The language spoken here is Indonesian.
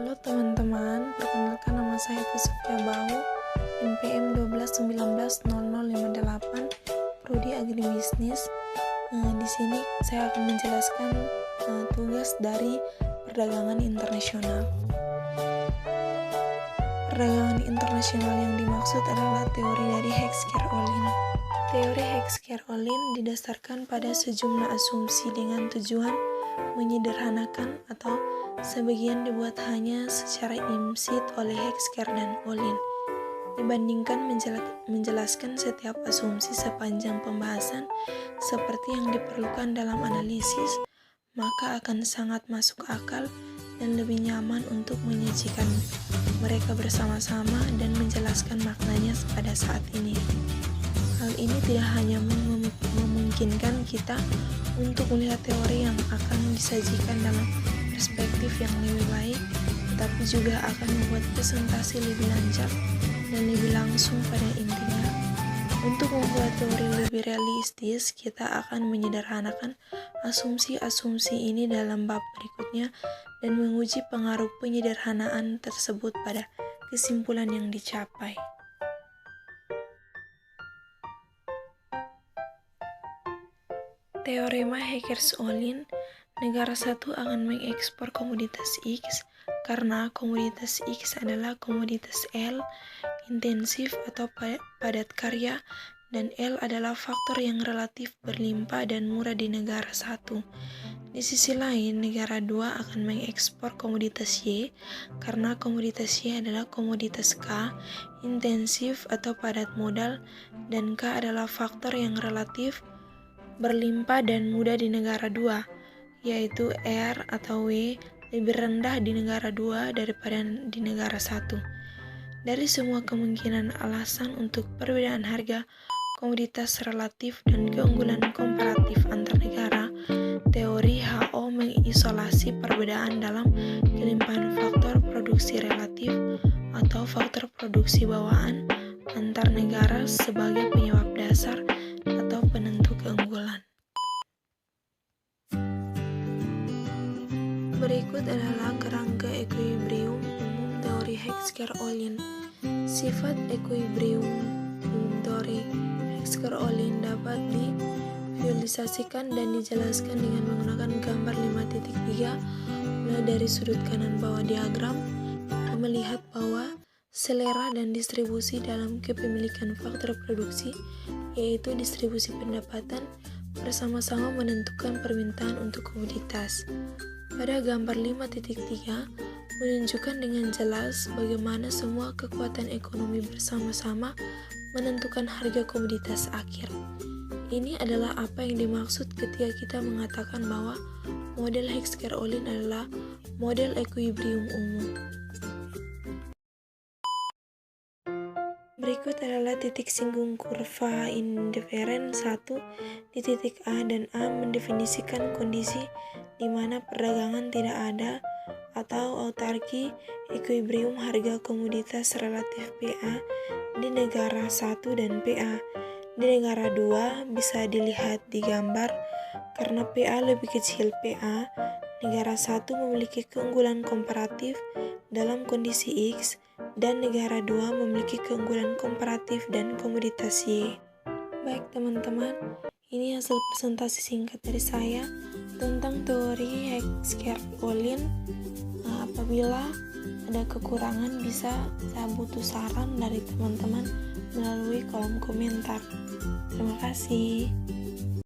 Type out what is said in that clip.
Halo teman-teman, perkenalkan nama saya Sofia Bau, NPM 12190058, Prodi Agribisnis. Di sini saya akan menjelaskan tugas dari perdagangan internasional. Perdagangan internasional yang dimaksud adalah teori dari Heckscher-Ohlin. Teori Heckscher-Ohlin didasarkan pada sejumlah asumsi dengan tujuan menyederhanakan atau sebagian dibuat hanya secara implisit oleh Heckscher dan Ohlin. Dibandingkan menjelaskan setiap asumsi sepanjang pembahasan seperti yang diperlukan dalam analisis, maka akan sangat masuk akal dan lebih nyaman untuk menyajikan mereka bersama-sama dan menjelaskan maknanya pada saat ini. Hal ini tidak hanya memungkinkan kita untuk melihat teori yang akan disajikan dalam perspektif yang lebih baik, tetapi juga akan membuat presentasi lebih lancar dan lebih langsung pada intinya. Untuk membuat teori lebih realistis, kita akan menyederhanakan asumsi-asumsi ini dalam bab berikutnya dan menguji pengaruh penyederhanaan tersebut pada kesimpulan yang dicapai. Teorema Heckscher-Ohlin, negara satu akan mengekspor komoditas X karena komoditas X adalah komoditas L, intensif atau padat karya, dan L adalah faktor yang relatif berlimpah dan murah di negara satu. Di sisi lain, negara 2 akan mengekspor komoditas Y karena komoditas Y adalah komoditas K, intensif atau padat modal, dan K adalah faktor yang relatif berlimpah dan mudah di negara 2, yaitu R atau W lebih rendah di negara 2 daripada di negara 1. Dari semua kemungkinan alasan untuk perbedaan harga komoditas relatif dan keunggulan komparatif antar negara, teori HO mengisolasi perbedaan dalam kelimpahan faktor produksi relatif atau faktor produksi bawaan antar negara sebagai penyebab dasar atau penentu keunggulan. Berikut adalah kerangka ekuilibrium umum teori Heckscher-Ohlin. Sifat ekuilibrium teori Heckscher-Ohlin dapat divisualisasikan dan dijelaskan dengan menggunakan gambar 5.3 mulai dari sudut kanan bawah diagram. Kita melihat bahwa selera dan distribusi dalam kepemilikan faktor produksi, yaitu distribusi pendapatan, bersama-sama menentukan permintaan untuk komoditas. Pada gambar 5.3 menunjukkan dengan jelas bagaimana semua kekuatan ekonomi bersama-sama menentukan harga komoditas akhir. Ini adalah apa yang dimaksud ketika kita mengatakan bahwa model Heckscher-Ohlin adalah model ekuilibrium umum. Berikut adalah titik singgung kurva indiferen 1 di titik A dan A mendefinisikan kondisi di mana perdagangan tidak ada atau autarki ekuilibrium harga komoditas relatif PA di negara 1 dan PA di negara 2 bisa dilihat di gambar. Karena PA lebih kecil PA, negara 1 memiliki keunggulan komparatif dalam kondisi X dan negara 2 memiliki keunggulan komparatif dan komoditas Y. Baik teman-teman, ini hasil presentasi singkat dari saya tentang teori Heckscher-Ohlin. Apabila ada kekurangan, bisa saya butuh saran dari teman-teman melalui kolom komentar. Terima kasih.